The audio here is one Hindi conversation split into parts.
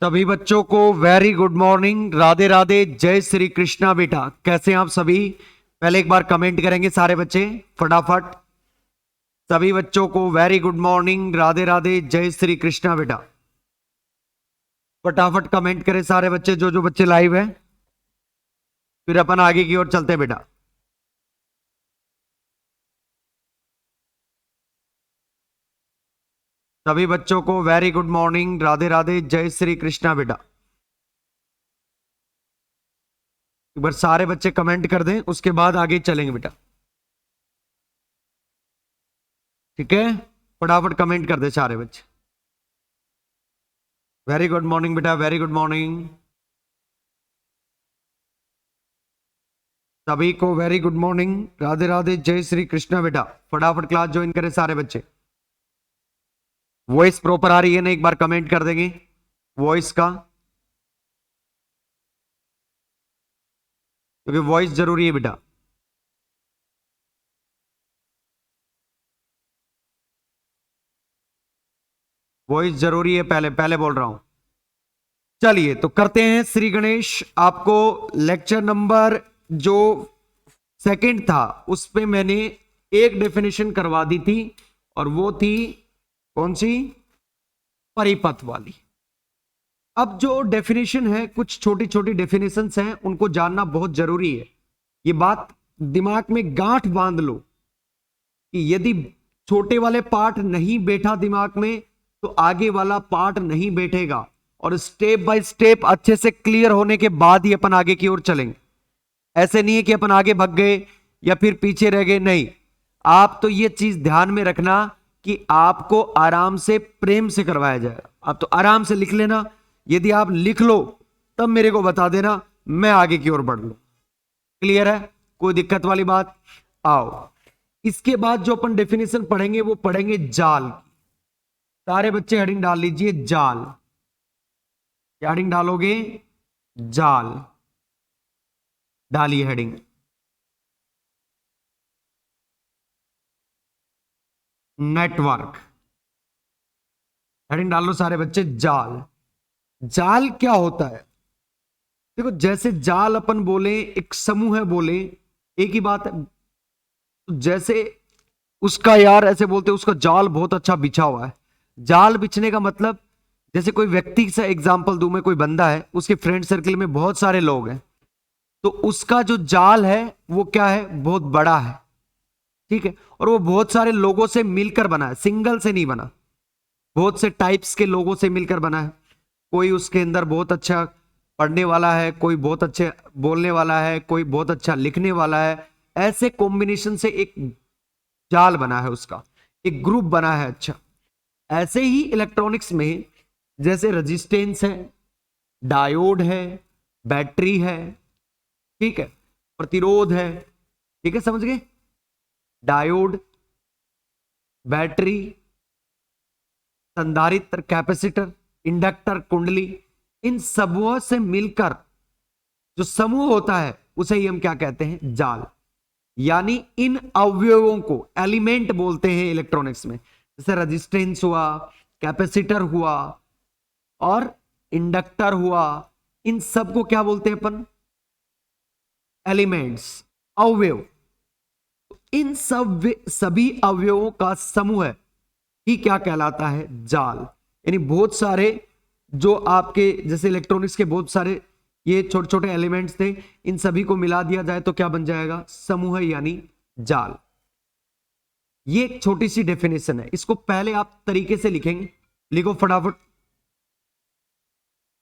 सभी बच्चों को very good morning, Radhe Radhe, जय श्री कृष्णा। बेटा कैसे हैं आप सभी? पहले एक बार कमेंट करेंगे सारे बच्चे फटाफट। सभी बच्चों को very good morning, Radhe Radhe, जय श्री कृष्णा। बेटा फटाफट कमेंट करें सारे बच्चे, जो जो बच्चे लाइव हैं, फिर अपन आगे की ओर चलते हैं। बेटा सभी बच्चों को very good morning, Radhe Radhe, जय श्री कृष्णा। बेटा एक बार सारे बच्चे कमेंट कर दें, उसके बाद आगे चलेंगे। बेटा ठीक है, फटाफट कमेंट कर दे सारे बच्चे। वेरी गुड मॉर्निंग बेटा, वेरी गुड मॉर्निंग सभी को, very good morning, Radhe Radhe, जय श्री कृष्णा। बेटा फटाफट क्लास ज्वाइन करें सारे बच्चे। वॉइस प्रॉपर आ रही है ना? एक बार कमेंट कर देंगे वॉइस का, क्योंकि वॉइस जरूरी है बेटा। वॉइस जरूरी है, पहले पहले बोल रहा हूं। चलिए तो करते हैं श्री गणेश। आपको लेक्चर नंबर जो सेकंड था उस पे मैंने एक डेफिनेशन करवा दी थी, और वो थी कौन सी? परिपथ वाली। अब जो डेफिनेशन है, कुछ छोटी छोटी डेफिनेशंस हैं, उनको जानना बहुत जरूरी है। ये बात दिमाग में गांठ बांध लो कि यदि छोटे वाले पार्ट नहीं बैठा दिमाग में, तो आगे वाला पार्ट नहीं बैठेगा। और स्टेप बाय स्टेप अच्छे से क्लियर होने के बाद ही अपन आगे की ओर चलेंगे। ऐसे नहीं है कि अपन आगे भाग गए या फिर पीछे रह गए, नहीं। आप तो ये चीज ध्यान में रखना कि आपको आराम से, प्रेम से करवाया जाएगा। आप तो आराम से लिख लेना। यदि आप लिख लो तब मेरे को बता देना, मैं आगे की ओर बढ़ लूं। क्लियर है? कोई दिक्कत वाली बात? आओ, इसके बाद जो अपन डेफिनेशन पढ़ेंगे वो पढ़ेंगे जाल। सारे बच्चे हेडिंग डाल लीजिए, जाल। क्या हेडिंग डालोगे? जाल। डालिए हेडिंग। नेटवर्क। हेडिंग डाल लो सारे बच्चे, जाल। जाल क्या होता है? देखो, जैसे जाल अपन बोले, एक समूह है बोले, एक ही बात है। तो जैसे उसका, यार ऐसे बोलते हैं, उसका जाल बहुत अच्छा बिछा हुआ है। जाल बिछने का मतलब, जैसे कोई व्यक्ति से एग्जांपल दूं मैं, कोई बंदा है, उसके फ्रेंड सर्कल में बहुत सारे लोग हैं, तो उसका जो जाल है वो क्या है? बहुत बड़ा है। ठीक है, और वो बहुत सारे लोगों से मिलकर बना है, सिंगल से नहीं बना। बहुत से टाइप्स के लोगों से मिलकर बना है। कोई उसके अंदर बहुत अच्छा पढ़ने वाला है, कोई बहुत अच्छे बोलने वाला है, कोई बहुत अच्छा लिखने वाला है। ऐसे कॉम्बिनेशन से एक जाल बना है, उसका एक ग्रुप बना है। अच्छा, ऐसे ही इलेक्ट्रॉनिक्स में जैसे रेजिस्टेंस है, डायोड है, बैटरी है, ठीक है, प्रतिरोध है। ठीक है, समझ गए? डायोड, बैटरी, संधारित्र, कैपेसिटर, इंडक्टर, कुंडली, इन सबों से मिलकर जो समूह होता है उसे ही हम क्या कहते हैं? जाल। यानी इन अवयवों को एलिमेंट बोलते हैं इलेक्ट्रॉनिक्स में। जैसे रेजिस्टेंस हुआ, कैपेसिटर हुआ और इंडक्टर हुआ, इन सब को क्या बोलते हैं अपन? एलिमेंट्स, अवयव। इन सब सभी अवयवों का समूह ही क्या कहलाता है? जाल। यानी बहुत सारे जो आपके जैसे इलेक्ट्रॉनिक्स के बहुत सारे ये छोटे छोटे एलिमेंट्स थे, इन सभी को मिला दिया जाए तो क्या बन जाएगा? समूह, यानी जाल। ये एक छोटी सी डेफिनेशन है, इसको पहले आप तरीके से लिखेंगे। लिखो फटाफट,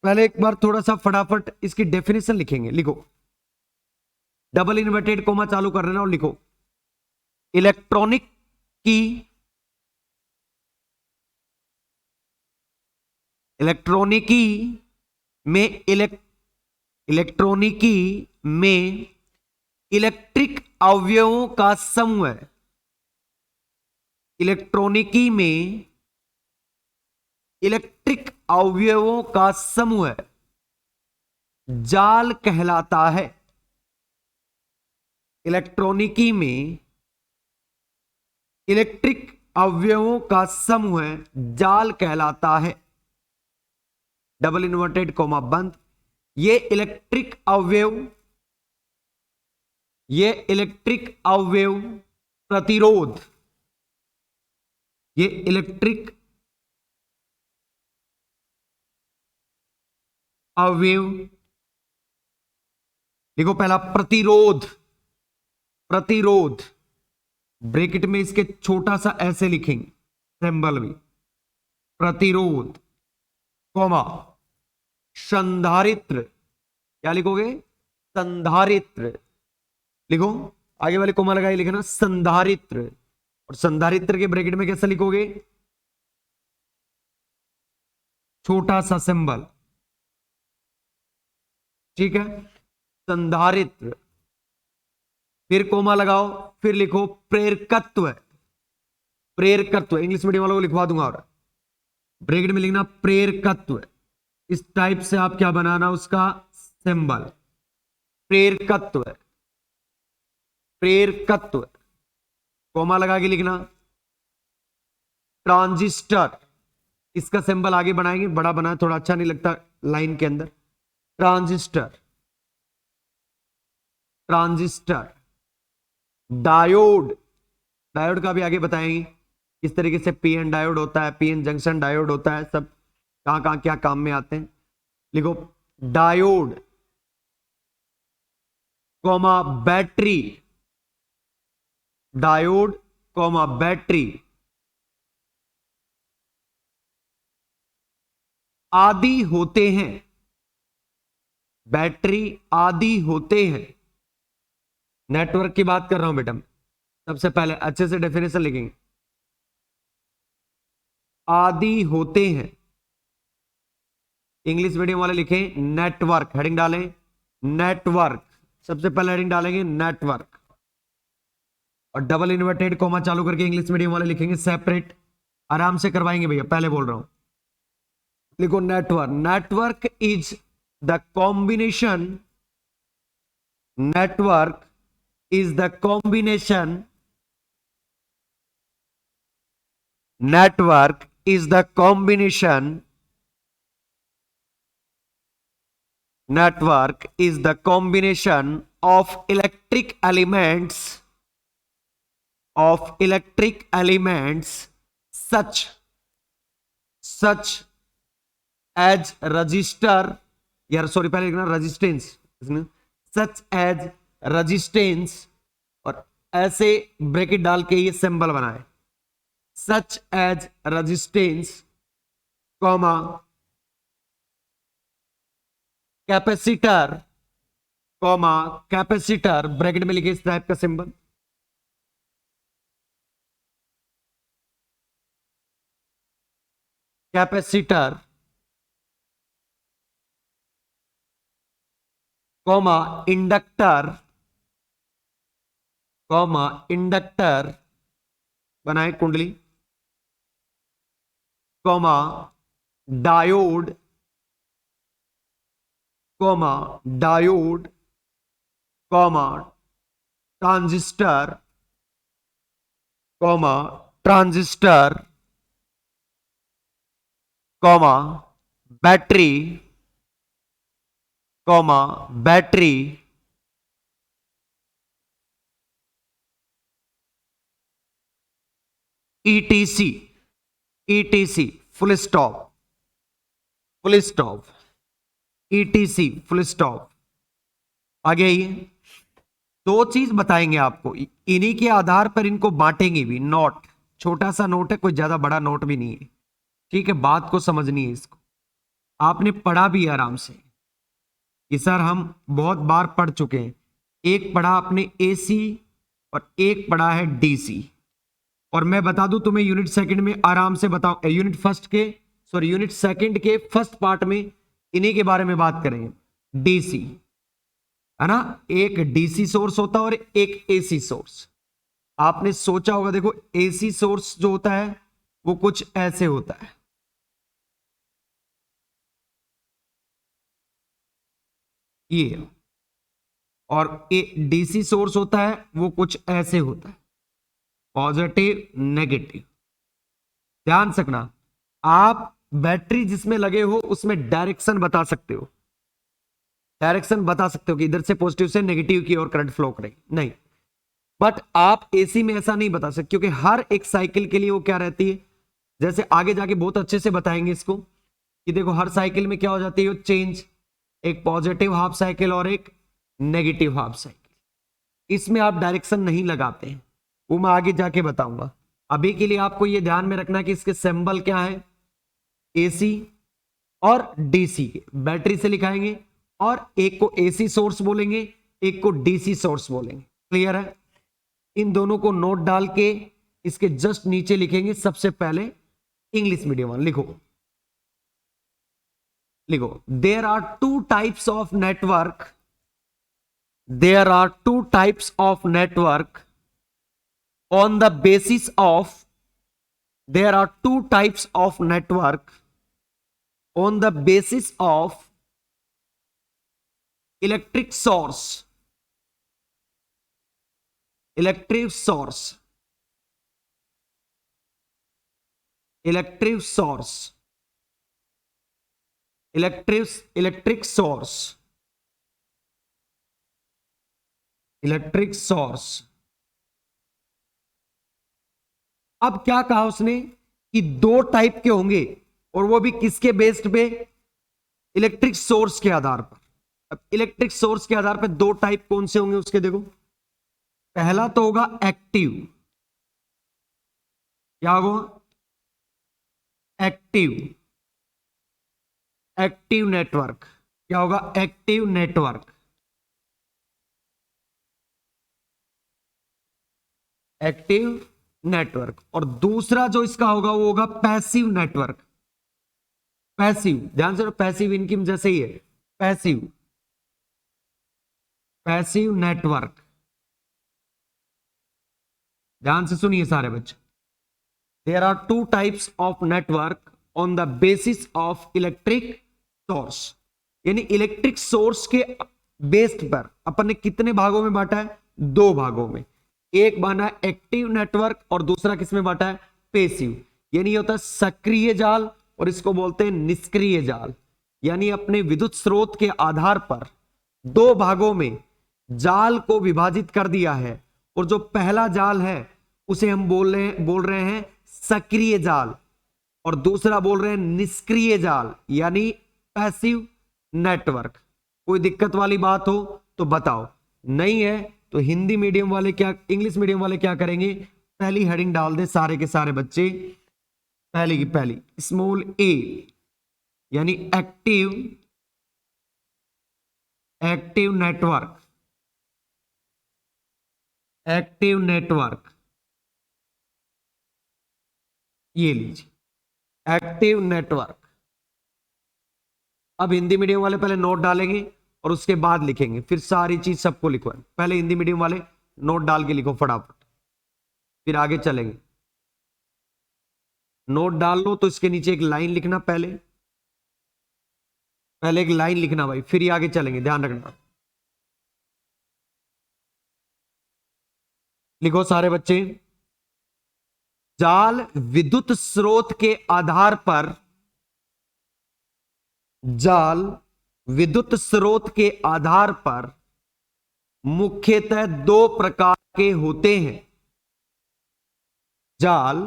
पहले एक बार थोड़ा सा फटाफट इसकी डेफिनेशन लिखेंगे। लिखो, डबल इन्वर्टेड कोमा चालू कर लेना और लिखो, इलेक्ट्रॉनिक की इलेक्ट्रॉनिकी में इलेक्ट्रॉनिकी में इलेक्ट्रिक अवयवों का समूह है। इलेक्ट्रॉनिकी में इलेक्ट्रिक अवयवों का समूह है, जाल कहलाता है। इलेक्ट्रॉनिकी में इलेक्ट्रिक अवयवों का समूह है, जाल कहलाता है। डबल इन्वर्टेड कोमा बंद। ये इलेक्ट्रिक अवयव, ये इलेक्ट्रिक अवयव प्रतिरोध, ये इलेक्ट्रिक अवयव, देखो पहला प्रतिरोध, प्रतिरोध ब्रैकेट में इसके छोटा सा ऐसे लिखेंगे सिंबल भी, प्रतिरोध कोमा संधारित्र, क्या लिखोगे संधारित्र लिखो, आगे वाले कोमा लगाए लिखे ना संधारित्र, और संधारित्र के ब्रैकेट में कैसा लिखोगे छोटा सा सिंबल, ठीक है संधारित्र, फिर कोमा लगाओ, फिर लिखो प्रेरकत्व, प्रेरकत्व इंग्लिश मीडियम वालों को लिखवा दूंगा, और ब्रैकेट में लिखना प्रेरकत्व, इस टाइप से आप क्या बनाना उसका सिंबल, प्रेरकत्व, प्रेरकत्व कोमा लगा के लिखना। ट्रांजिस्टर, इसका सिंबल आगे बनाएंगे, बड़ा बना थोड़ा अच्छा नहीं लगता लाइन के अंदर, ट्रांजिस्टर, ट्रांजिस्टर, डायोड, डायोड का भी आगे बताएंगे किस तरीके से पीएन डायोड होता है, पीएन जंक्शन डायोड होता है, सब कहां कहां क्या काम में आते हैं, लिखो diode comma battery, diode comma battery, आदि होते हैं, बैटरी आदि होते हैं, नेटवर्क की बात कर रहा हूं बेटा, सबसे पहले अच्छे से डेफिनेशन लिखेंगे, आदि होते हैं, इंग्लिश मीडियम वाले लिखें नेटवर्क, हेडिंग डालें नेटवर्क, सबसे पहले हेडिंग डालेंगे नेटवर्क, और डबल इन्वर्टेड कोमा चालू करके इंग्लिश मीडियम वाले लिखेंगे सेपरेट, आराम से करवाएंगे भैया, पहले बोल रहा हूं, लिखो network, network is the combination, network is the combination, network is the combination, network is the combination of electric elements, of electric elements such as resistor, यार सॉरी पहले लिखना रेजिस्टेंस, सच एज रेजिस्टेंस, और ऐसे ब्रैकेट डाल के ये सिंबल बनाए, such as resistance, comma capacitor, comma capacitor, bracket में लिखे इस टाइप का symbol, capacitor comma inductor, comma inductor बनाए कुंडली, comma diode, comma diode, comma transistor, comma transistor, comma battery, comma battery, etc, etc full stop, full stop, etc full stop. आगे आइए, दो चीज बताएंगे आपको, इन्हीं के आधार पर इनको बांटेंगे भी। नोट, छोटा सा नोट है, कोई ज्यादा बड़ा नोट भी नहीं है, ठीक है, बात को समझनी है, इसको आपने पढ़ा भी आराम से कि सर हम बहुत बार पढ़ चुके हैं, एक पढ़ा आपने एसी और एक पढ़ा है डीसी, और मैं बता दूं तुम्हें यूनिट सेकंड में आराम से बताऊं, यूनिट सेकंड के फर्स्ट पार्ट में इन्हीं के बारे में बात करेंगे। डीसी है ना, एक डीसी सोर्स होता है और एक एसी सोर्स। आपने सोचा होगा, देखो एसी सोर्स जो होता है वो कुछ ऐसे होता है, ये, और डीसी सोर्स होता है वो कुछ ऐसे होता है, पॉजिटिव नेगेटिव। ध्यान रखना, आप बैटरी जिसमें लगे हो उसमें डायरेक्शन बता सकते हो, डायरेक्शन बता सकते हो कि इधर से पॉजिटिव से नेगेटिव की ओर करंट फ्लो करेगी, नहीं। बट आप एसी में ऐसा नहीं बता सकते, क्योंकि हर एक साइकिल के लिए वो क्या रहती है, जैसे आगे जाके बहुत अच्छे से बताएंगे इसको कि देखो हर साइकिल में क्या हो जाती है चेंज, एक पॉजिटिव हाफ साइकिल और एक नेगेटिव हाफ साइकिल। इसमें आप डायरेक्शन नहीं लगाते हैं, वो मैं आगे जाके बताऊंगा। अभी के लिए आपको ये ध्यान में रखना कि इसके सिंबल क्या है, एसी और डीसी बैटरी से लिखाएंगे, और एक को एसी सोर्स बोलेंगे, एक को डीसी सोर्स बोलेंगे। क्लियर है? इन दोनों को नोट डाल के इसके जस्ट नीचे लिखेंगे सबसे पहले इंग्लिश मीडियम वाला, लिखो लिखो, there are two types of network, there are two types of network on the basis of, there are two types of network on the basis of electric source, electric source, electric source, electric source, electric source। अब क्या कहा उसने कि दो टाइप के होंगे, और वो भी किसके बेस्ड पे, इलेक्ट्रिक सोर्स के आधार पर। अब इलेक्ट्रिक सोर्स के आधार पर दो टाइप कौन से होंगे उसके, देखो पहला तो होगा एक्टिव, क्या होगा, एक्टिव, एक्टिव नेटवर्क, क्या होगा, एक्टिव नेटवर्क, एक्टिव नेटवर्क। और दूसरा जो इसका होगा वो होगा पैसिव नेटवर्क, पैसिव, ध्यान से, पैसिव इनकम जैसे ही है, पैसिव, पैसिव नेटवर्क। ध्यान से सुनिए सारे बच्चे, there are two types of network on the basis of electric source, यानी इलेक्ट्रिक सोर्स के बेस्ड पर अपन ने कितने भागों में बांटा है, दो भागों में। एक बना है एक्टिव नेटवर्क और दूसरा किसमें बांटा है, पैसिव। यानी होता है सक्रिय जाल और इसको बोलते हैं निष्क्रिय जाल। यानी अपने विद्युत स्रोत के आधार पर दो भागों में जाल को विभाजित कर दिया है, और जो पहला जाल है उसे हम बोल रहे हैं सक्रिय जाल, और दूसरा बोल रहे हैं निष्क्रिय जाल, यानी पैसिव नेटवर्क। कोई दिक्कत वाली बात हो तो बताओ, नहीं है तो हिंदी मीडियम वाले क्या, इंग्लिश मीडियम वाले क्या करेंगे, पहली हेडिंग डाल दे सारे के सारे बच्चे, पहली की पहली स्मॉल ए, यानी active, active network, active network, ये लीजिए एक्टिव नेटवर्क। अब हिंदी मीडियम वाले पहले नोट डालेंगे और उसके बाद लिखेंगे, फिर सारी चीज सबको लिखवाएं। पहले हिंदी मीडियम वाले नोट डाल के लिखो फटाफट, फिर आगे चलेंगे। नोट डाल लो तो इसके नीचे एक लाइन लिखना, पहले एक लाइन लिखना भाई, फिर ही आगे चलेंगे, ध्यान रखना। लिखो सारे बच्चे, जाल विद्युत स्रोत के आधार पर, जाल विद्युत स्रोत के आधार पर मुख्यतः दो प्रकार के होते हैं। जाल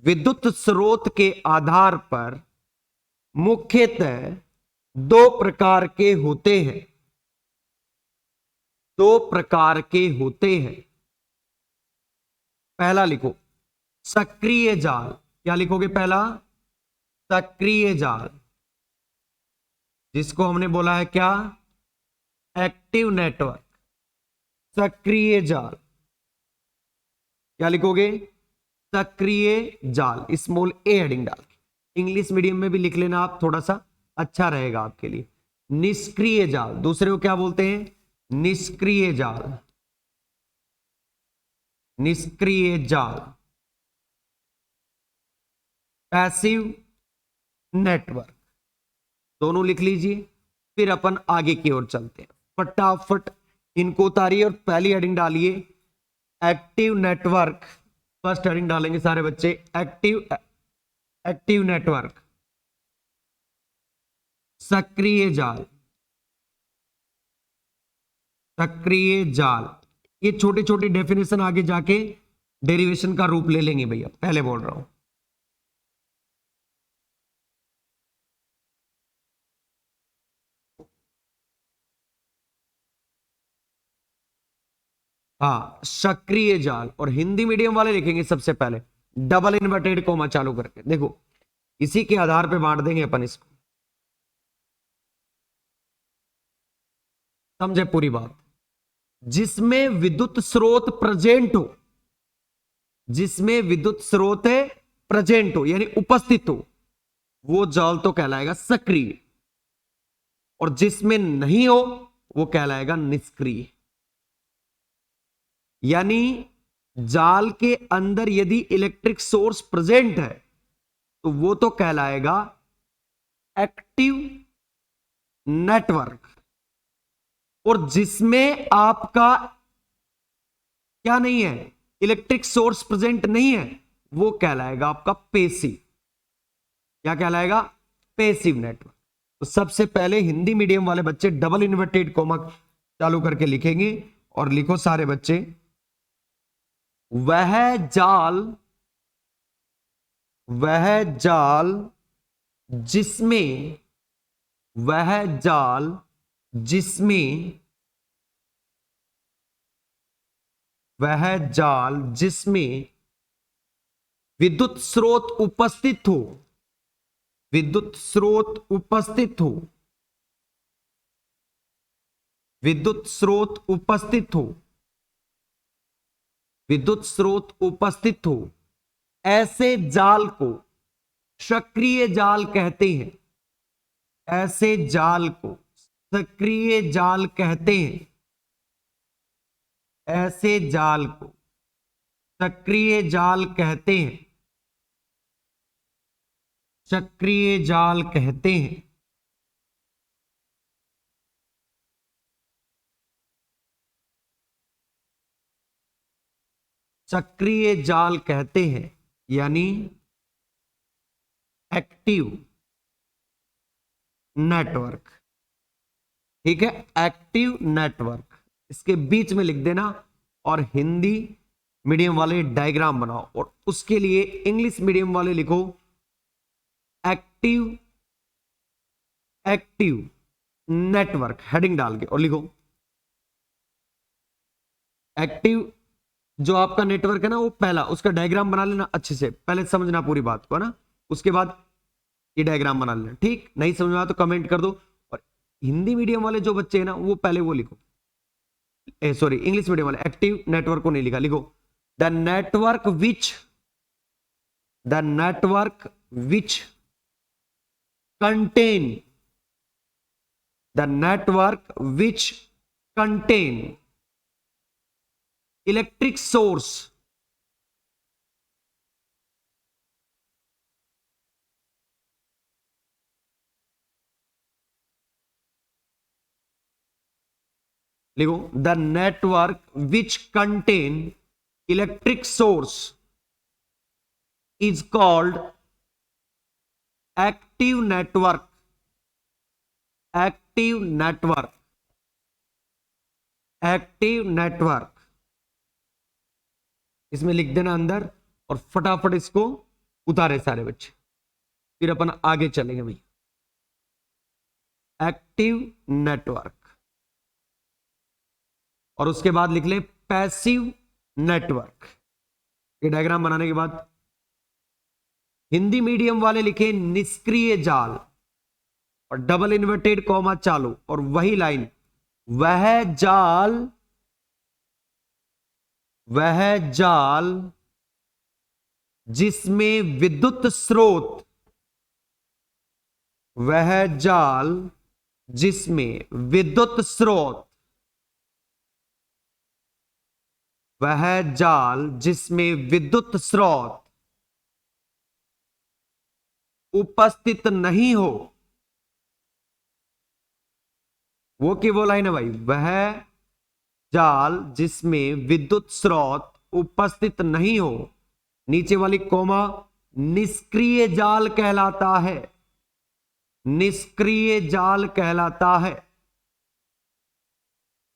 विद्युत स्रोत के आधार पर मुख्यतः दो प्रकार के होते हैं, दो प्रकार के होते हैं। पहला लिखो सक्रिय जाल, क्या लिखोगे पहला, सक्रिय जाल, जिसको हमने बोला है क्या, एक्टिव नेटवर्क, सक्रिय जाल, क्या लिखोगे, सक्रिय जाल, स्मॉल ए हेडिंग डाल के। इंग्लिश मीडियम में भी लिख लेना आप, थोड़ा सा अच्छा रहेगा आपके लिए। निष्क्रिय जाल, दूसरे को क्या बोलते हैं, निष्क्रिय जाल, निष्क्रिय जाल, पैसिव नेटवर्क, दोनों लिख लीजिए। फिर अपन आगे की ओर चलते हैं, फटाफट इनको उतारिए और पहली हेडिंग डालिए एक्टिव नेटवर्क। फर्स्ट हेडिंग डालेंगे सारे बच्चे, एक्टिव, एक्टिव नेटवर्क, सक्रिय जाल, सक्रिय जाल। ये छोटे छोटे डेफिनेशन आगे जाके डेरिवेशन का रूप ले लेंगे भैया, पहले बोल रहा हूं। हाँ, सक्रिय जाल। और हिंदी मीडियम वाले लिखेंगे सबसे पहले डबल इन्वर्टेड कोमा चालू करके। देखो इसी के आधार पे बांट देंगे अपन इसको, समझे पूरी बात। जिसमें विद्युत स्रोत प्रेजेंट हो, जिसमें विद्युत स्रोत प्रेजेंट हो यानी उपस्थित हो, वो जाल तो कहलाएगा सक्रिय, और जिसमें नहीं हो वो कहलाएगा निष्क्रिय। यानी जाल के अंदर यदि इलेक्ट्रिक सोर्स प्रेजेंट है तो वो तो कहलाएगा एक्टिव नेटवर्क, और जिसमें आपका क्या नहीं है, इलेक्ट्रिक सोर्स प्रेजेंट नहीं है, वो कहलाएगा आपका पेसिव। क्या कहलाएगा? Passive network. तो सबसे पहले हिंदी मीडियम वाले बच्चे डबल इन्वर्टेड कोमा चालू करके लिखेंगे, और लिखो सारे बच्चे, वह जाल, वह जाल जिसमें, वह जाल जिसमें, वह जाल जिसमें विद्युत स्रोत उपस्थित हो, विद्युत स्रोत उपस्थित हो, विद्युत स्रोत उपस्थित हो, विद्युत स्रोत उपस्थित हो, ऐसे जाल को सक्रिय जाल कहते हैं। ऐसे जाल को सक्रिय जाल कहते हैं। ऐसे जाल को सक्रिय जाल कहते हैं। सक्रिय जाल कहते हैं। सक्रिय जाल कहते हैं यानी एक्टिव नेटवर्क। ठीक है, एक्टिव नेटवर्क इसके बीच में लिख देना, और हिंदी मीडियम वाले डायग्राम बनाओ, और उसके लिए इंग्लिश मीडियम वाले लिखो एक्टिव, एक्टिव नेटवर्क हेडिंग डाल के, और लिखो एक्टिव जो आपका नेटवर्क है ना, वो पहला उसका डायग्राम बना लेना अच्छे से, पहले समझना पूरी बात को ना, उसके बाद ये डायग्राम बना लेना। ठीक, नहीं समझ में आया तो कमेंट कर दो। और हिंदी मीडियम वाले जो बच्चे हैं ना, वो पहले वो लिखो, सॉरी इंग्लिश मीडियम वाले एक्टिव नेटवर्क को नहीं लिखा, लिखो the network which, the network which contain, the network which contain electric source, लिखो the network which contain electric source is called active network, active network, active network. इसमें लिख देना अंदर, और फटाफट इसको उतारे सारे बच्चे, फिर अपन आगे चलेंगे भैया। एक्टिव नेटवर्क, और उसके बाद लिख ले पैसिव नेटवर्क। ये डायग्राम बनाने के बाद हिंदी मीडियम वाले लिखे निष्क्रिय जाल, और डबल इन्वर्टेड कॉमा चालू, और वही लाइन, वह जाल, वह जाल जिसमें विद्युत स्रोत, वह जाल जिसमें विद्युत स्रोत, वह जाल जिसमें विद्युत स्रोत उपस्थित नहीं हो, वो की वो लाइन है भाई, वह जाल जिसमें विद्युत स्रोत उपस्थित नहीं हो, नीचे वाली कोमा निष्क्रिय जाल कहलाता है, निष्क्रिय जाल कहलाता है,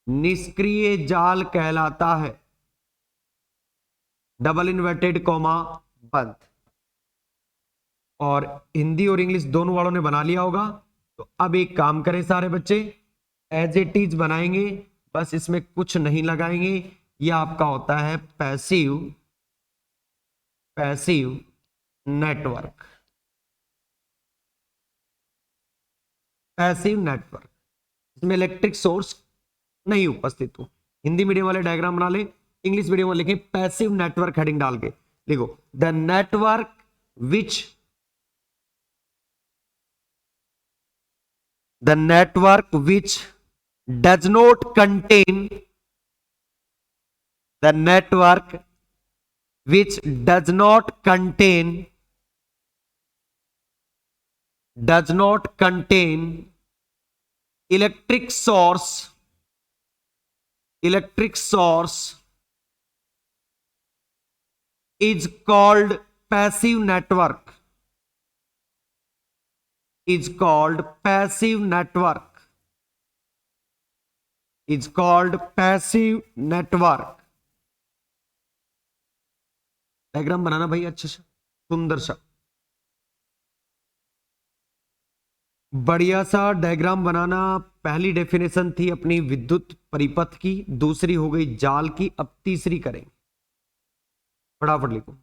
निष्क्रिय जाल कहलाता है। डबल इन्वर्टेड कॉमा बंद। और हिंदी और इंग्लिश दोनों वालों ने बना लिया होगा। तो अब एक काम करें सारे बच्चे, एज इट इज बनाएंगे, बस इसमें कुछ नहीं लगाएंगे। यह आपका होता है passive, passive network, passive network. इसमें इलेक्ट्रिक सोर्स नहीं उपस्थित हो। हिंदी मीडियम वाले डायग्राम बना ले, इंग्लिश मीडियम वाले लिखें पैसिव नेटवर्क, हेडिंग डाल के लिखो the network which, the network which does not contain, the network which does not contain, does not contain electric source, electric source is called passive network, is called passive network, is called passive network। Diagram बनाना भाई अच्छे से, सुंदर सा बढ़िया सा डायग्राम बनाना। पहली डेफिनेशन थी अपनी विद्युत परिपथ की, दूसरी हो गई जाल की, अब तीसरी करेंगे। फटाफट लिखो।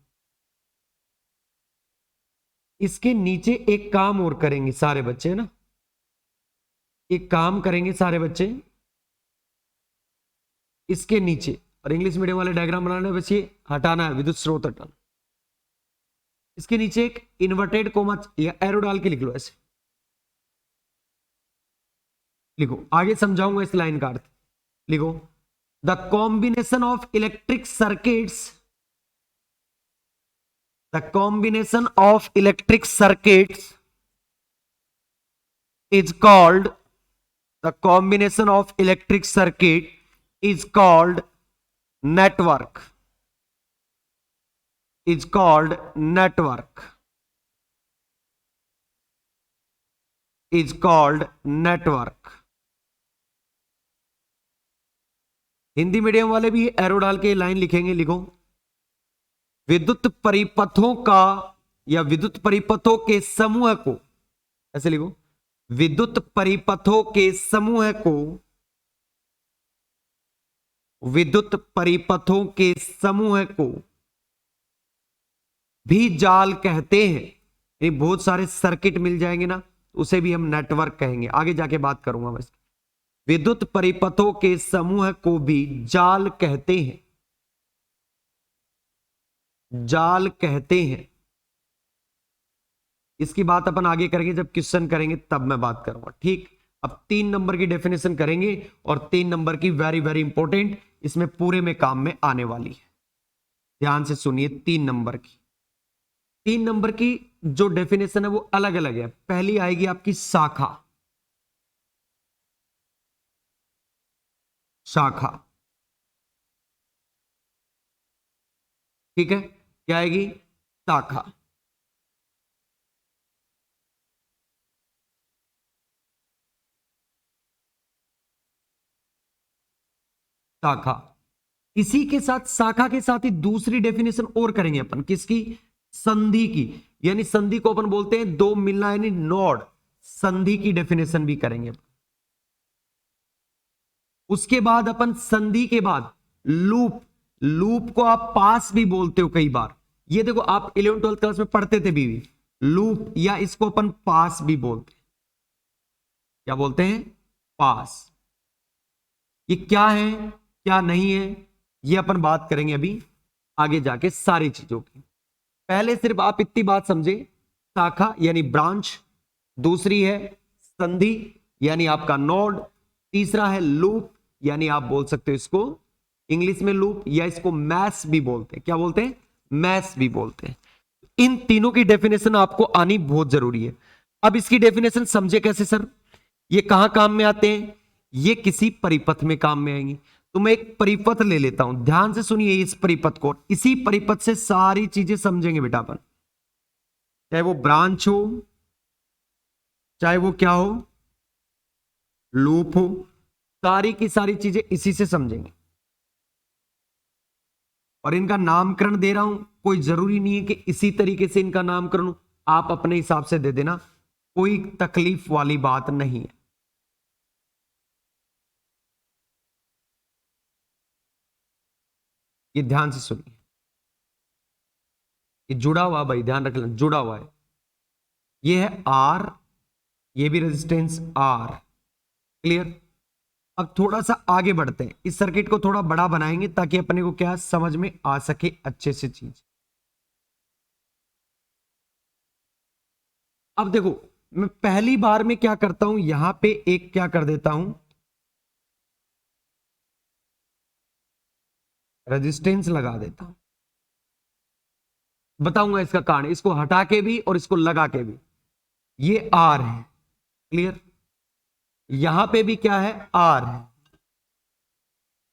इसके नीचे एक काम और करेंगे सारे बच्चे, है ना, एक काम करेंगे सारे बच्चे इसके नीचे। और इंग्लिश मीडियम वाले डायग्राम बनाने बस ये हटाना है, विद्युत स्रोत हटाना। इसके नीचे एक इन्वर्टेड कोमा या एरो डाल के लिख लो, ऐसे लिखो, आगे समझाऊंगा इस लाइन का अर्थ। लिखो the combination of electric circuits, the combination of electric circuits is called, the combination of electric circuit is called network, is called network, is called network। Hindi medium वाले भी एरो डाल के लाइन लिखेंगे। लिखो विद्युत परिपथों का या विद्युत परिपथों के समूह को, ऐसे लिखो, विद्युत परिपथों के समूह को, विद्युत परिपथों के समूह को भी जाल कहते हैं। ये बहुत सारे सर्किट मिल जाएंगे ना, उसे भी हम नेटवर्क कहेंगे, आगे जाके बात करूंगा मैं। विद्युत परिपथों के समूह को भी जाल कहते हैं, जाल कहते हैं। इसकी बात अपन आगे करेंगे, जब क्वेश्चन करेंगे तब मैं बात करूंगा, ठीक। अब 3 नंबर की डेफिनेशन करेंगे और 3 नंबर की वेरी वेरी इंपॉर्टेंट, इसमें पूरे में काम में आने वाली है। ध्यान से सुनिए, 3 नंबर की, 3 नंबर की जो डेफिनेशन है वो अलग अलग है। पहली आएगी आपकी शाखा, शाखा, ठीक है, क्या आएगी, शाखा। शाखा, इसी के साथ शाखा के साथ ही दूसरी डेफिनेशन और करेंगे अपन, किसकी, संधि की। यानी संधि को अपन बोलते हैं दो मिलना, यानी नोड, संधि की डेफिनेशन भी करेंगे। उसके बाद अपन संधि के बाद लूप, लूप को आप पास भी बोलते हो कई बार, ये देखो आप 11th 12th क्लास में पढ़ते थे भी लूप, या इसको अपन पास भी बोलते हैं। क्या बोलते हैं, पास। ये क्या है क्या नहीं है, ये अपन बात करेंगे अभी आगे जाके सारी चीजों की। पहले सिर्फ आप इतनी बात समझे, शाखा यानी ब्रांच, दूसरी है संधि यानी आपका नोड, तीसरा है लूप, यानी आप बोल सकते हो इसको इंग्लिश में लूप, या इसको मैश भी बोलते हैं। क्या बोलते हैं, मैश भी बोलते हैं। इन तीनों की डेफिनेशन आपको आनी बहुत जरूरी है। अब इसकी डेफिनेशन समझे कैसे सर, ये कहां काम में आते हैं, ये किसी परिपथ में काम में आएंगे। तो मैं एक परिपथ ले लेता हूं, ध्यान से सुनिए इस परिपथ को, इसी परिपथ से सारी चीजें समझेंगे बेटा अपन। चाहे वो ब्रांच हो, चाहे वो क्या हो, लूप हो, सारी की सारी चीजें इसी से समझेंगे। और इनका नामकरण दे रहा हूं, कोई जरूरी नहीं है कि इसी तरीके से इनका नामकरण हो, आप अपने हिसाब से दे देना, कोई तकलीफ वाली बात नहीं है। ये ध्यान से सुनिए, ये जुड़ा हुआ, भाई ध्यान रख लेना, जुड़ा हुआ है। ये है आर, ये भी रेजिस्टेंस आर। क्लियर। अब थोड़ा सा आगे बढ़ते हैं, इस सर्किट को थोड़ा बड़ा बनाएंगे ताकि अपने को क्या समझ में आ सके अच्छे से चीज। अब देखो, मैं पहली बार में क्या करता हूं, यहां पे एक क्या कर देता हूं, रेजिस्टेंस लगा देता हूं। बताऊंगा इसका कारण, इसको हटा के भी और इसको लगा के भी। ये आर है। क्लियर। यहां पे भी क्या है, आर है,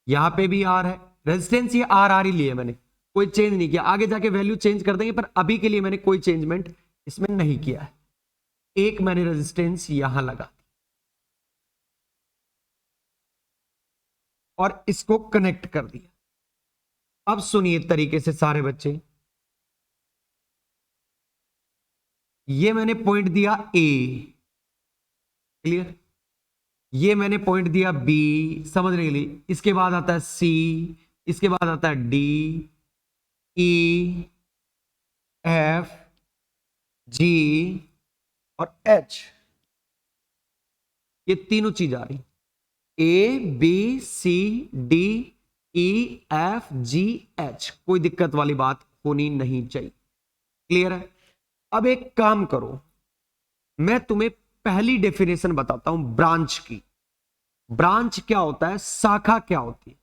यहां पे भी आर है। रेजिस्टेंस ये आर आर ही लिए मैंने, कोई चेंज नहीं किया। आगे जाके वैल्यू चेंज कर देंगे, पर अभी के लिए मैंने कोई चेंजमेंट इसमें नहीं किया है। एक मैंने रेजिस्टेंस यहां लगा और इसको कनेक्ट कर दिया। अब सुनिए तरीके से सारे बच्चे, ये मैंने पॉइंट दिया ए। क्लियर। ये मैंने पॉइंट दिया बी, समझने के लिए। इसके बाद आता है सी, इसके बाद आता है डी, ई, एफ, जी और एच। ये तीनों चीज आ रही, A B C D E F G H, कोई दिक्कत वाली बात होनी नहीं चाहिए। क्लियर है। अब एक काम करो, मैं तुम्हें पहली डेफिनेशन बताता हूं ब्रांच की। ब्रांच क्या होता है, शाखा क्या होती है।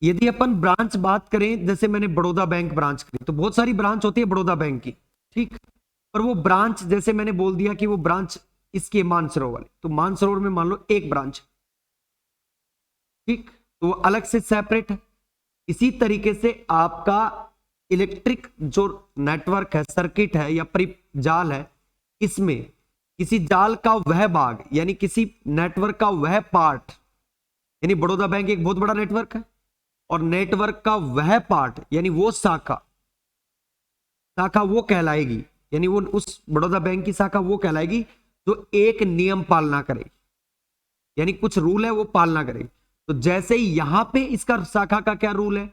यदि अपन ब्रांच बात करें, जैसे मैंने बड़ौदा बैंक ब्रांच करी, तो बहुत सारी ब्रांच होती है बड़ौदा बैंक की, ठीक। पर वो ब्रांच, जैसे मैंने बोल दिया कि वो ब्रांच इसके मानसरोवर वाले, तो मानसरोवर में मान लो एक ब्रांच, ठीक, तो वो अलग से सेपरेट है। इसी तरीके से आपका इलेक्ट्रिक जो नेटवर्क है, सर्किट है या परिजाल है, इसमें किसी जाल का वह भाग, यानी किसी नेटवर्क का वह पार्ट, यानी बड़ौदा बैंक एक बहुत बड़ा नेटवर्क है, और नेटवर्क का वह पार्ट यानी वो शाखा, शाखा वो कहलाएगी, यानी वो उस बड़ौदा बैंक की शाखा वो कहलाएगी जो एक नियम पालना करे, यानी कुछ रूल है वो पालना करे। तो जैसे ही यहां पे इसका शाखा का क्या रूल है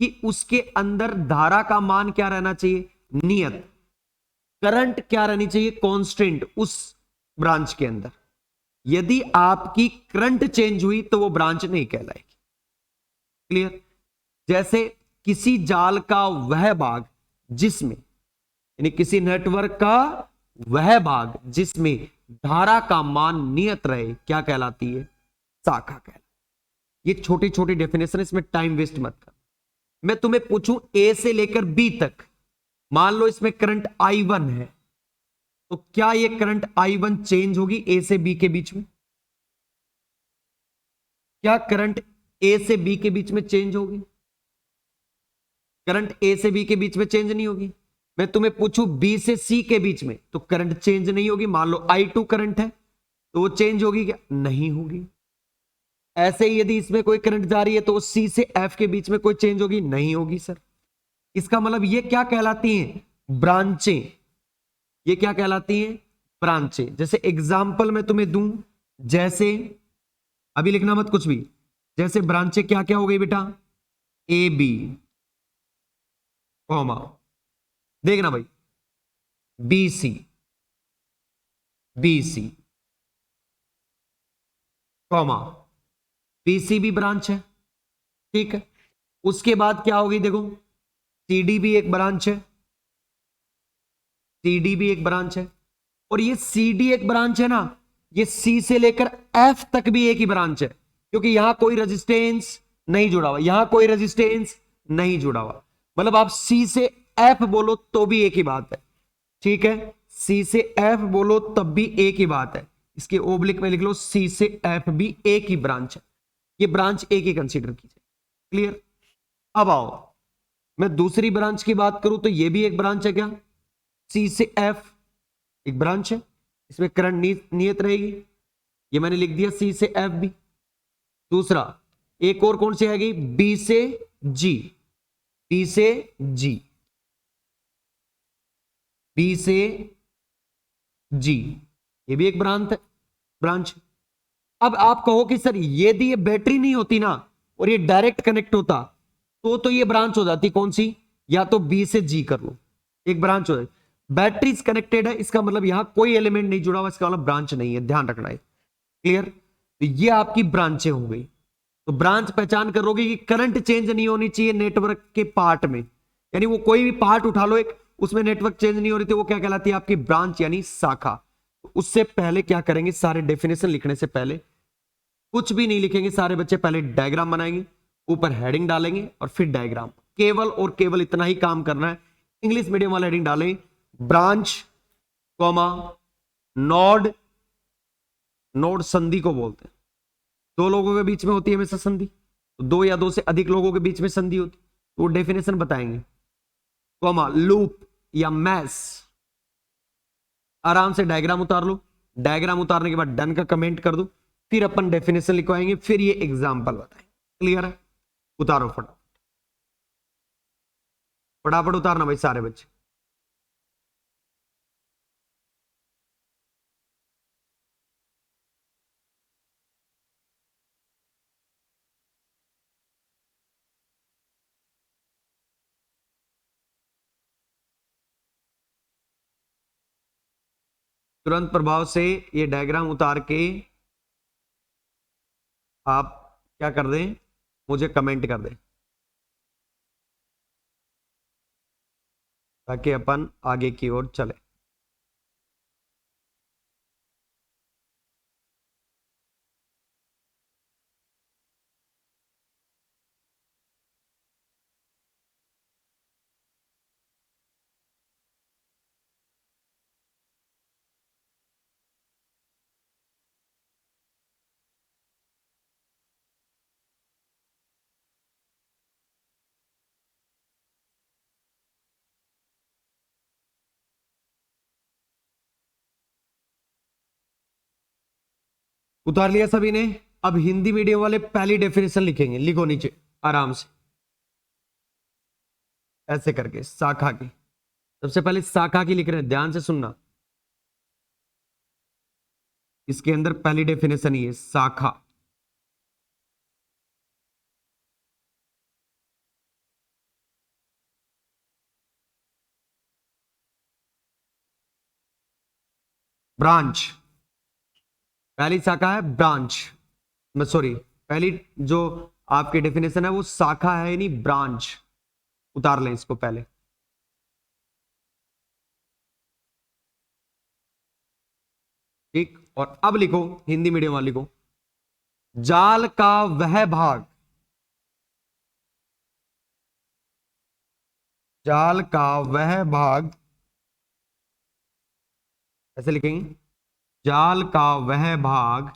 कि उसके अंदर धारा का मान क्या रहना चाहिए, नियत, करंट क्या रहनी चाहिए, कांस्टेंट, उस ब्रांच के अंदर। यदि आपकी करंट चेंज हुई तो वो ब्रांच नहीं कहलाएगी। क्लियर। जैसे किसी जाल का वह भाग जिसमें, यानी किसी नेटवर्क का वह भाग जिसमें धारा का मान नियत रहे, क्या कहलाती है, शाखा कहलाती। ये छोटी छोटी डेफिनेशन, इसमें टाइम वेस्ट मत कर। मैं तुम्हें पूछूं ए से लेकर बी तक, मान लो इसमें करंट I1 है, तो क्या ये करंट I1 चेंज होगी ए से बी के बीच में? क्या करंट ए से बी के बीच में चेंज होगी? करंट ए से बी के बीच में चेंज नहीं होगी। मैं तुम्हें पूछूं बी से सी के बीच में, तो करंट चेंज नहीं होगी। मान लो I2 करंट है, तो वो चेंज होगी क्या? नहीं होगी। ऐसे ही यदि इसमें कोई करंट जा रही है, तो सी से एफ के बीच में कोई चेंज होगी? नहीं होगी सर। इसका मतलब ये क्या कहलाती हैं, ब्रांचें। ये क्या कहलाती हैं, ब्रांचें। जैसे एग्जाम्पल मैं तुम्हें दूं, जैसे अभी लिखना मत कुछ भी, जैसे ब्रांचें क्या क्या हो गई बेटा, ए बी, कॉमा, देखना भाई, B C, B C, comma, B C भी ब्रांच है, ठीक है। उसके बाद क्या होगी, देखो, सी डी भी एक ब्रांच है, सी डी भी एक ब्रांच है। और ये सी डी एक ब्रांच है ना, ये सी से लेकर एफ तक भी एक ही ब्रांच है, क्योंकि यहां कोई रेजिस्टेंस नहीं जुड़ा हुआ, यहां कोई रेजिस्टेंस नहीं जुड़ा हुआ। मतलब आप सी से एफ बोलो तो भी एक ही बात है, ठीक है। सी से एफ बोलो तब भी एक ही बात है। इसके ओब्लिक में लिख लो, सी से एफ भी एक ही ब्रांच है, ये ब्रांच एक ही कंसीडर कीजिए। क्लियर। अब आओ, मैं दूसरी ब्रांच की बात करूं तो ये भी एक ब्रांच है क्या, सी से एफ एक ब्रांच है, इसमें करंट नियत रहेगी, ये मैंने लिख दिया सी से एफ भी। दूसरा एक और कौन सी आएगी, बी से जी, बी से जी, बी से जी, ये भी एक ब्रांच। अब आप कहो कि सर यदि ये बैटरी नहीं होती ना और ये डायरेक्ट कनेक्ट होता तो ये ब्रांच हो जाती कौन सी, या तो बी से जी कर लो, एक ब्रांच हो जाती। बैटरीज कनेक्टेड है इसका मतलब यहां कोई एलिमेंट नहीं जुड़ा हुआ, इसका मतलब ब्रांच नहीं है, ध्यान रखना है, क्लियर। तो ये आपकी ब्रांचें हो गई। तो ब्रांच पहचान करोगे कि करंट चेंज नहीं होनी चाहिए नेटवर्क के पार्ट में, यानी वो कोई भी पार्ट उठा लो एक, उसमें नेटवर्क चेंज नहीं हो रही थी, वो क्या कहलाती है आपकी ब्रांच यानी शाखा। तो उससे पहले क्या करेंगे, सारे डेफिनेशन लिखने से पहले कुछ भी नहीं लिखेंगे, सारे बच्चे पहले डायग्राम बनाएंगे, ऊपर हेडिंग डालेंगे और फिर डायग्राम, केवल और केवल इतना ही काम करना है। इंग्लिश मीडियम वाला हेडिंग डालें, ब्रांच कॉमा नोड, नोड संधि को बोलते हैं, दो लोगों के बीच में होती है हमेशा संधि, तो दो या दो से अधिक लोगों के बीच में संधि होती, तो वो डेफिनेशन बताएंगे, कॉमा लूप या मैस। आराम से डायग्राम उतार लो, डायग्राम उतारने के बाद डन का कमेंट कर दो, फिर अपन डेफिनेशन लिखवाएंगे, फिर ये एग्जांपल बताएंगे, क्लियर है। उतारो फटाफट, फटाफट उतारना भाई सारे बच्चे। तुरंत प्रभाव से ये डायग्राम उतार के आप क्या कर दें, मुझे कमेंट कर दें, ताकि अपन आगे की ओर चले। उतार लिया सभी ने। अब हिंदी मीडियम वाले पहली डेफिनेशन लिखेंगे, लिखो नीचे आराम से, ऐसे करके शाखा की, सबसे पहले शाखा की लिख रहे हैं, ध्यान से सुनना। इसके अंदर पहली डेफिनेशन ही है शाखा। ब्रांच, पहली शाखा है ब्रांच, मैं सॉरी, पहली जो आपकी डेफिनेशन है वो शाखा है नहीं ब्रांच, उतार लें इसको पहले। ठीक, और अब लिखो हिंदी मीडियम वाले लिखो, जाल का वह भाग, जाल का वह भाग, ऐसे लिखेंगे, जाल का वह भाग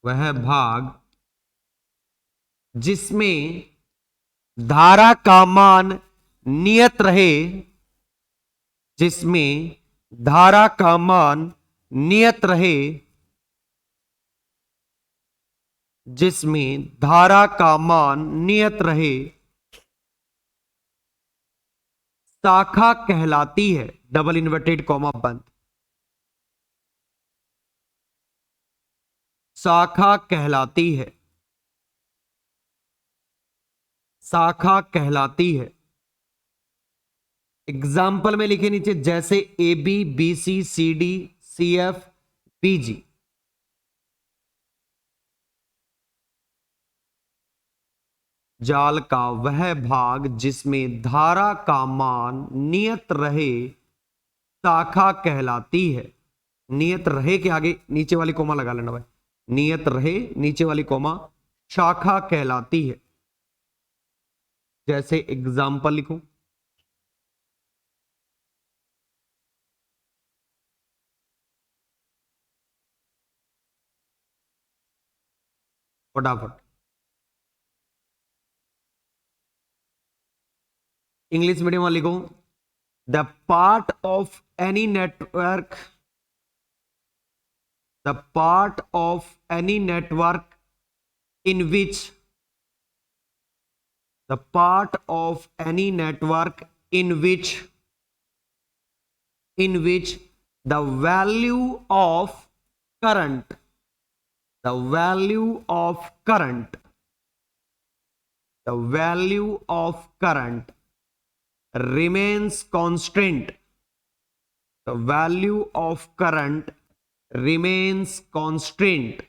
वह भाग जिसमें धारा का मान नियत रहे, जिसमें धारा का मान नियत रहे, जिसमें धारा का मान नियत रहे, शाखा कहलाती है, डबल इन्वर्टेड कॉमा बंद, शाखा कहलाती है, शाखा कहलाती है। एग्जाम्पल में लिखे नीचे, जैसे A B B C C D C F P G. जाल का वह भाग जिसमें धारा का मान नियत रहे, शाखा कहलाती है। नियत रहे के आगे नीचे वाली कोमा लगा लेना भाई, नियत रहे नीचे वाली कोमा, शाखा कहलाती है। जैसे एग्जाम्पल लिखूं, फटाफट। इंग्लिश मीडियम वाली को, the part of any network, the part of any network in which, the part of any network in which the value of current, the value of current, the value of current remains constant, the value of current remains constant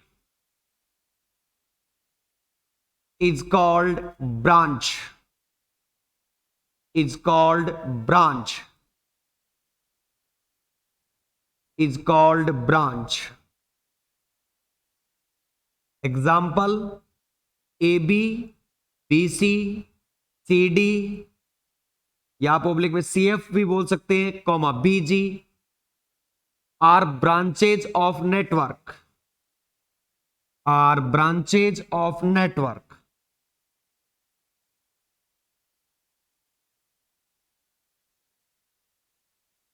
is called branch, is called branch, is called branch. Example, AB, BC, CD, या आप पब्लिक में CF भी बोल सकते हैं, comma BG are branches of network, are branches of network,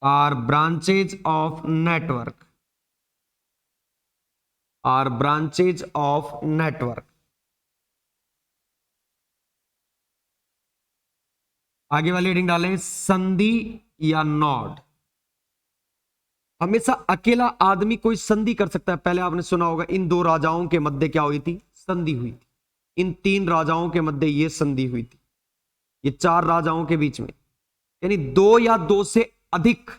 are branches of network, are branches of network. आगे वाली हेडिंग डालें, संधि या नॉड। हमेशा अकेला आदमी कोई संधि कर सकता है। पहले आपने सुना होगा इन दो राजाओं के मध्य क्या हुई थी, संधि हुई थी। इन तीन राजाओं के मध्य यह संधि हुई थी, ये चार राजाओं के बीच में, यानी दो या दो से अधिक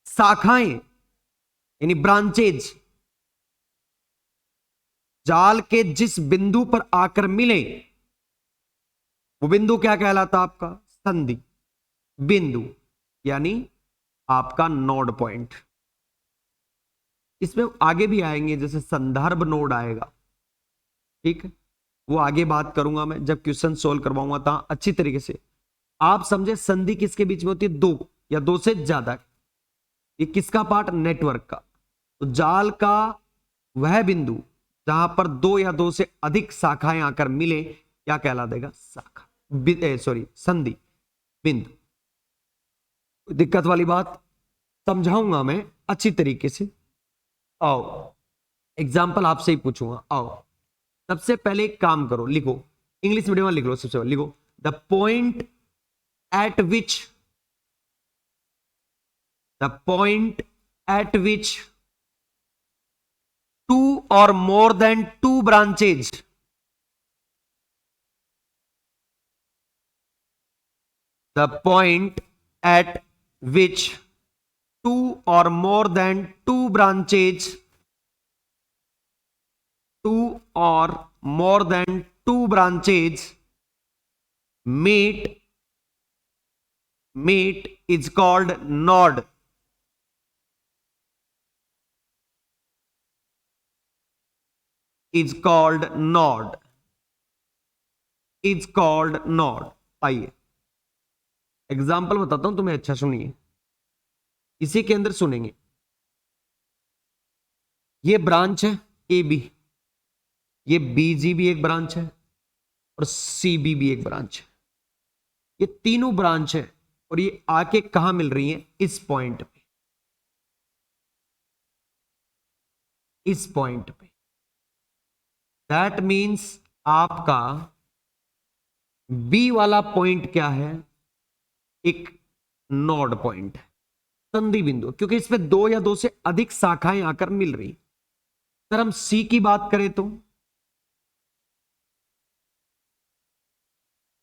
शाखाएं यानी ब्रांचेज जाल के जिस बिंदु पर आकर मिले वो बिंदु क्या कहलाता, आपका संधि बिंदु, यानी आपका नोड पॉइंट। इसमें आगे भी आएंगे, जैसे संदर्भ नोड आएगा, ठीक है, वो आगे बात करूंगा मैं जब क्वेश्चन सोल्व करवाऊंगा। तो अच्छी तरीके से आप समझे संधि किसके बीच में होती है, दो या दो से ज्यादा। ये किसका पार्ट, नेटवर्क का। तो जाल का वह बिंदु जहां पर दो या दो से अधिक शाखाएं आकर मिले क्या कहला देगा, शाखा, सॉरी संधि बिंदु। दिक्कत वाली बात समझाऊंगा मैं अच्छी तरीके से। आओ एग्जाम्पल आपसे ही पूछूंगा। आओ सबसे पहले एक काम करो, लिखो, इंग्लिश मीडियम में लिख लो। सबसे पहले लिखो, the point at which, the point at which two or more than two branches, the point at which two or more than two branches, two or more than two branches meet is called node, is called node, is called node। आइए एग्जाम्पल बताता हूं तुम्हें, अच्छा सुनिए, इसी के अंदर सुनेंगे। ये ब्रांच है ए बी, ये BG भी एक ब्रांच है और CB भी एक ब्रांच है। ये तीनों ब्रांच है और ये आके कहां मिल रही हैं, इस पॉइंट पे, इस पॉइंट पे। दैट मींस आपका B वाला पॉइंट क्या है, एक नोड पॉइंट है, संधि बिंदु, क्योंकि इसमें दो या दो से अधिक शाखाएं आकर मिल रही। अगर हम C की बात करें तो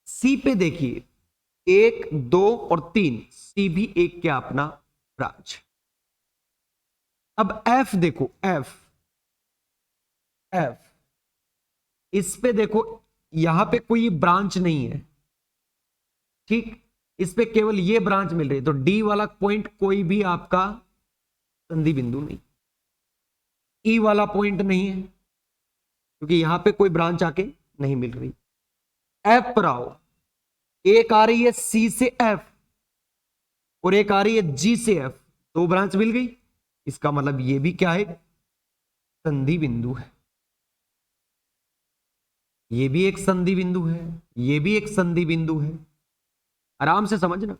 C पे देखिए, एक, दो और तीन, C भी एक क्या अपना ब्रांच। अब F देखो, F इस पे देखो, यहां पे कोई ब्रांच नहीं है, ठीक, इस पे केवल ये ब्रांच मिल रही है। तो D वाला पॉइंट कोई भी आपका संधि बिंदु नहीं, E वाला पॉइंट नहीं है क्योंकि यहां पे कोई ब्रांच आके नहीं मिल रही। F पर आओ, एक आ रही है C से F और एक आ रही है G से F, दो ब्रांच मिल गई। इसका मतलब ये भी क्या है, संधि बिंदु है, ये भी एक संधि बिंदु है, ये भी एक संधि बिंदु है। आराम से समझना।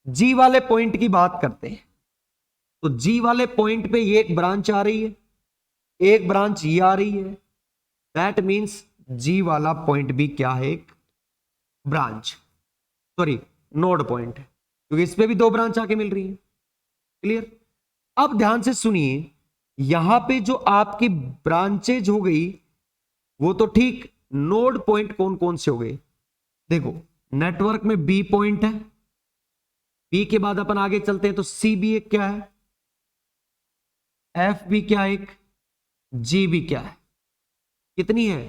जी वाले पॉइंट की बात करते हैं तो जी वाले पॉइंट पे ये एक ब्रांच आ रही है, एक ब्रांच ये आ रही है। दैट मींस जी वाला पॉइंट भी क्या है, एक ब्रांच, सॉरी नोड पॉइंट है, क्योंकि इस पे भी दो ब्रांच आके मिल रही है। क्लियर। अब ध्यान से सुनिए, यहां पे जो आपकी ब्रांचेज हो गई वो तो ठीक, नोड पॉइंट कौन कौन से हो गए देखो। नेटवर्क में बी पॉइंट है, बी के बाद अपन आगे चलते हैं तो सी भी एक क्या है, एफ भी क्या है एक, जी भी क्या है, कितनी है,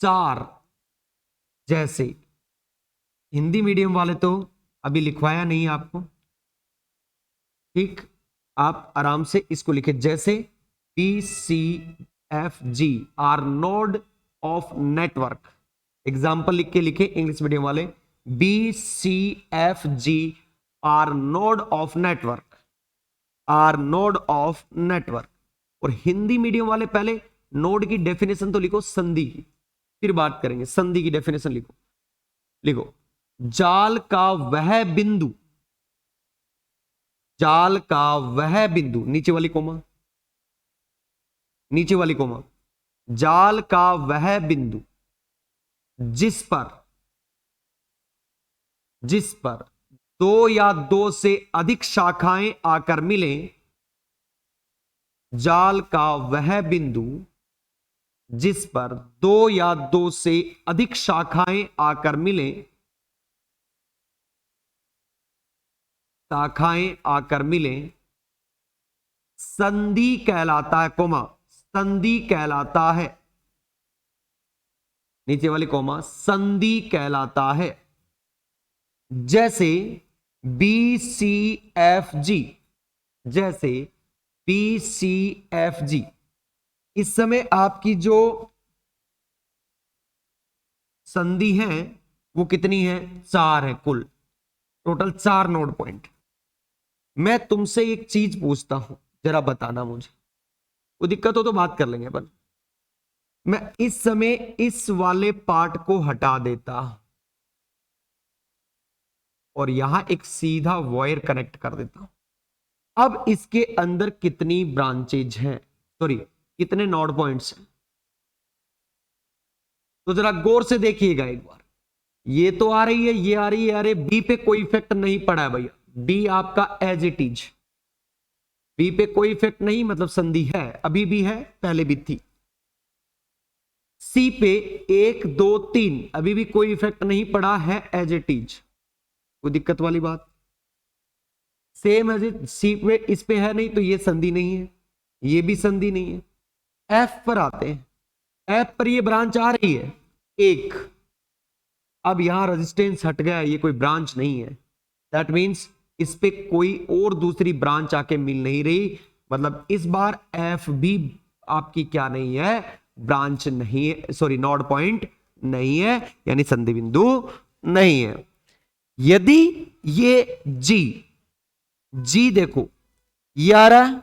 चार। जैसे हिंदी मीडियम वाले तो अभी लिखवाया नहीं आपको, ठीक, आप आराम से इसको लिखे, जैसे P C F G are node of network. Example लिख के लिखे इंग्लिश मीडियम वाले, B C F G are node of network, are node of network. और हिंदी मीडियम वाले पहले नोड की डेफिनेशन तो लिखो संधि की, फिर बात करेंगे। संधि की डेफिनेशन लिखो, लिखो जाल का वह बिंदु, जाल का वह बिंदु, नीचे वाली कोमा, नीचे वाली कोमा, जाल का वह बिंदु जिस पर दो या दो से अधिक शाखाएं आकर मिले, जाल का वह बिंदु जिस पर दो या दो से अधिक शाखाएं आकर मिले, शाखाएं आकर मिले, संधि कहलाता है, कोमा, संधि कहलाता है, नीचे वाली कोमा, संधि कहलाता है। जैसे बी सी एफ जी, जैसे बी सी एफ जी, इस समय आपकी जो संधि है वो कितनी है, चार है कुल, टोटल चार नोड पॉइंट। मैं तुमसे एक चीज पूछता हूं, जरा बताना मुझे, कोई दिक्कत हो तो बात कर लेंगे अपन। मैं इस समय इस वाले पार्ट को हटा देता और यहां एक सीधा वायर कनेक्ट कर देता हूं। अब इसके अंदर कितनी ब्रांचेज हैं, सॉरी कितने नोड पॉइंट्स हैं, तो जरा गौर से देखिएगा एक बार। ये तो आ रही है, ये आ रही है, अरे बी पे कोई इफेक्ट नहीं पड़ा है भैया, बी आपका एज इट इज, बी पे कोई इफेक्ट नहीं, मतलब संधि है, अभी भी है, पहले भी थी। सी पे एक दो तीन, अभी भी कोई इफेक्ट नहीं पड़ा है, एज इट इज, कोई दिक्कत वाली बात। सेम एज इट सी पे, इस पे है नहीं तो ये संधि नहीं है, ये भी संधि नहीं है। एफ पर आते हैं, एफ पर ये ब्रांच आ रही है एक, अब यहां रेजिस्टेंस हट गया, ये कोई ब्रांच नहीं है, दैट मींस इस पे कोई और दूसरी ब्रांच आके मिल नहीं रही, मतलब इस बार एफ भी आपकी क्या नहीं है, ब्रांच नहीं है, सॉरी नोड पॉइंट नहीं है, यानी संधि बिंदु नहीं है। यदि ये जी देखो ये आ रहा है,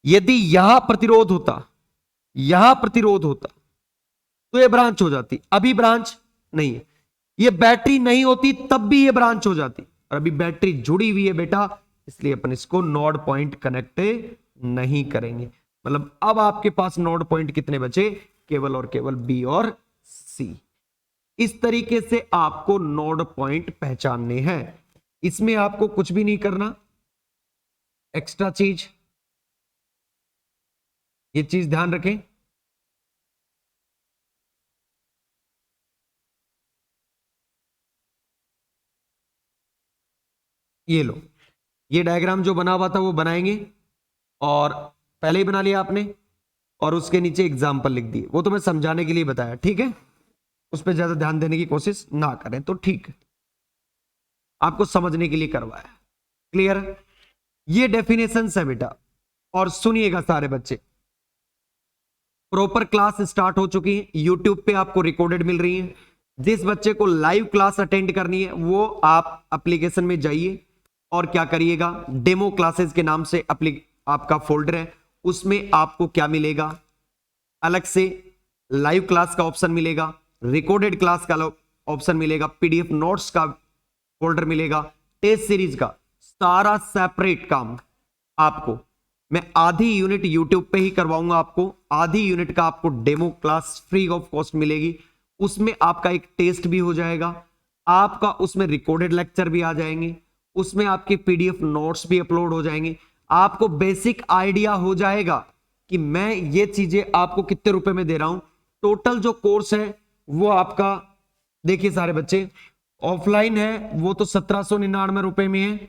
यदि यहां प्रतिरोध होता, यहां प्रतिरोध होता तो ये ब्रांच हो जाती, अभी ब्रांच नहीं है। ये बैटरी नहीं होती तब भी ये ब्रांच हो जाती, और अभी बैटरी जुड़ी हुई है बेटा, इसलिए अपन इसको नोड पॉइंट कनेक्ट नहीं करेंगे। मतलब अब आपके पास नोड पॉइंट कितने बचे, केवल और केवल बी और सी। इस तरीके से आपको नोड पॉइंट पहचानने हैं, इसमें आपको कुछ भी नहीं करना एक्स्ट्रा चीज, ये चीज ध्यान रखें। ये लो, ये डायग्राम जो बना हुआ था वो बनाएंगे, और पहले ही बना लिया आपने, और उसके नीचे एग्जाम्पल लिख दिए, वो तो मैं समझाने के लिए बताया, ठीक है, उस पर ज्यादा ध्यान देने की कोशिश ना करें तो ठीक है, आपको समझने के लिए करवाया। क्लियर, ये डेफिनेशन है बेटा। और सुनिएगा सारे बच्चे, प्रॉपर क्लास स्टार्ट हो चुकी है, यूट्यूब पे आपको रिकॉर्डेड मिल रही है। जिस बच्चे को लाइव क्लास अटेंड करनी है वो आप एप्लीकेशन में जाइए और क्या करिएगा, डेमो क्लासेस के नाम से आपका फोल्डर है, उसमें आपको क्या मिलेगा, अलग से लाइव क्लास का ऑप्शन मिलेगा, रिकॉर्डेड क्लास का ऑप्शन मिलेगा, पीडीएफ नोट्स का फोल्डर मिलेगा, टेस्ट सीरीज का सारा सेपरेट काम आपको मैं आधी यूनिट यूट्यूब पे ही करवाऊंगा। आपको आधी यूनिट का आपको demo class free of cost मिलेगी। उसमें आपका एक टेस्ट भी हो जाएगा, आपका उसमें रिकॉर्डेड लेक्चर भी आ जाएंगे, उसमें आपके पीडीएफ नोट्स भी अपलोड हो जाएंगे। आपको बेसिक आइडिया हो जाएगा कि मैं ये चीजें आपको कितने रुपए में दे रहा हूं। टोटल जो कोर्स है वो आपका देखिए सारे बच्चे, ऑफलाइन है वो तो 1799 रुपए में है,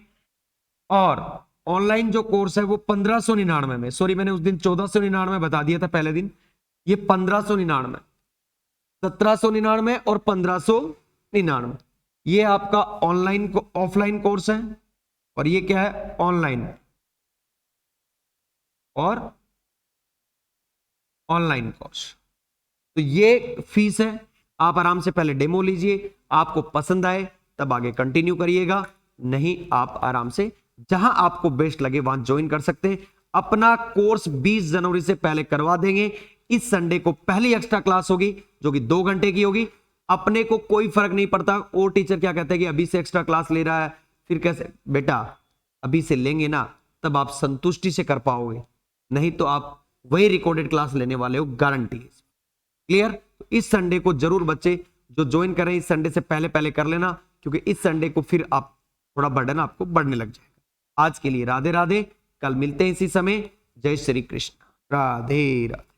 और ऑनलाइन जो कोर्स है वो 1599 में। सॉरी, मैंने उस दिन 1499 बता दिया था पहले दिन, ये 1599, 1799 और 1599, ये आपका ऑनलाइन ऑफलाइन कोर्स है, और ये क्या है, ऑनलाइन और ऑनलाइन कोर्स। तो ये फीस है। आप आराम से पहले डेमो लीजिए, आपको पसंद आए तब आगे कंटिन्यू करिएगा, नहीं आप आराम से जहां आपको बेस्ट लगे वहां ज्वाइन कर सकते हैं। अपना कोर्स 20 जनवरी से पहले करवा देंगे। इस संडे को पहली एक्स्ट्रा क्लास होगी जो कि 2 घंटे की होगी। अपने को कोई फर्क नहीं पड़ता और टीचर क्या कहते हैं कि अभी से एक्स्ट्रा क्लास ले रहा है, फिर कैसे, बेटा अभी से लेंगे ना तब आप संतुष्टि से कर पाओगे, नहीं तो आप वही रिकॉर्डेड क्लास लेने वाले हो, गारंटी। क्लियर? तो इस संडे को जरूर बच्चे जो ज्वाइन करें इस संडे से पहले पहले कर लेना, क्योंकि इस संडे को फिर आप थोड़ा बर्डन आपको बढ़ने लग जाएगा। आज के लिए राधे राधे, कल मिलते हैं इसी समय। जय श्री कृष्ण, राधे राधे।